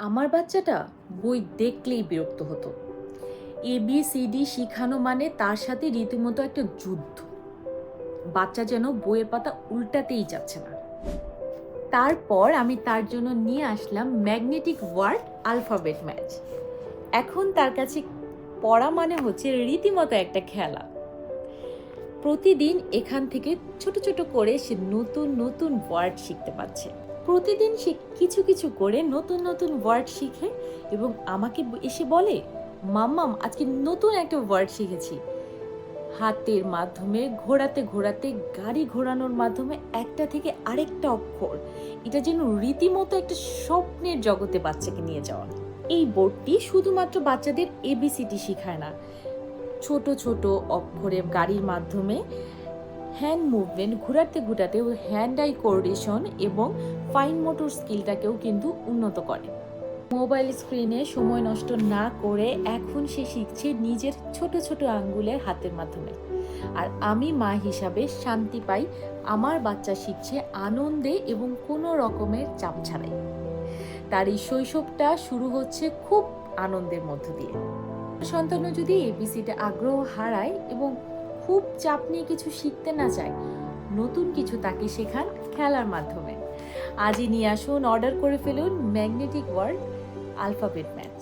আমার বাচ্চাটা বই দেখলেই বিরক্ত হতো। ABCD শিখানো মানে তার সাথে রীতিমতো একটা যুদ্ধ। বাচ্চা যেন বইয়ের পাতা উল্টাতেই যাচ্ছে না। তারপর আমি তার জন্য নিয়ে আসলাম ম্যাগনেটিক ওয়ার্ড আলফাবেট ম্যাচ। এখন তার কাছে পড়া মানে হচ্ছে রীতিমতো একটা খেলা। প্রতিদিন এখান থেকে ছোট ছোট করে সে নতুন নতুন ওয়ার্ড শিখতে পারছে। প্রতিদিন সে কিছু কিছু করে নতুন নতুন ওয়ার্ড শিখে এবং আমাকে এসে বলে, মাম্মাম আজকে নতুন একটা ওয়ার্ড শিখেছি। হাতের মাধ্যমে ঘোরাতে ঘোরাতে, গাড়ি ঘোরানোর মাধ্যমে একটা থেকে আরেকটা অক্ষর, এটা যেন রীতিমতো একটা স্বপ্নের জগতে বাচ্চাকে নিয়ে যাওয়া। এই বোর্ডটি শুধুমাত্র বাচ্চাদের ABCD শেখায় না, ছোট ছোট অক্ষরে গাড়ির মাধ্যমে হ্যান্ড মুভমেন্ট, ঘোরাতে ঘোরাতে হ্যান্ড আই কোঅর্ডিনেশন এবং ফাইন মোটর স্কিলটাকেও কিন্তু উন্নত করে। মোবাইল স্ক্রিনে সময় নষ্ট না করে এখন সে শিখছে নিজের ছোট ছোট আঙ্গুলের হাতের মাধ্যমে। আর আমি মা হিসাবে শান্তি পাই, আমার বাচ্চা শিখছে আনন্দে এবং কোনো রকমের চাপ ছাড়াই। তার এই শৈশবটা শুরু হচ্ছে খুব আনন্দের মধ্য দিয়ে। সন্তানও যদি ABCD আগ্রহ হারায় এবং খুব চাপ নিয়ে কিছু শিখতে না চায়, নতুন কিছু তাকে শেখান খেলার মাধ্যমে। আজই নিয়ে আসুন, অর্ডার করে ফেলুন ম্যাগনেটিক ওয়ার্ড আলফাবেট ম্যাচ।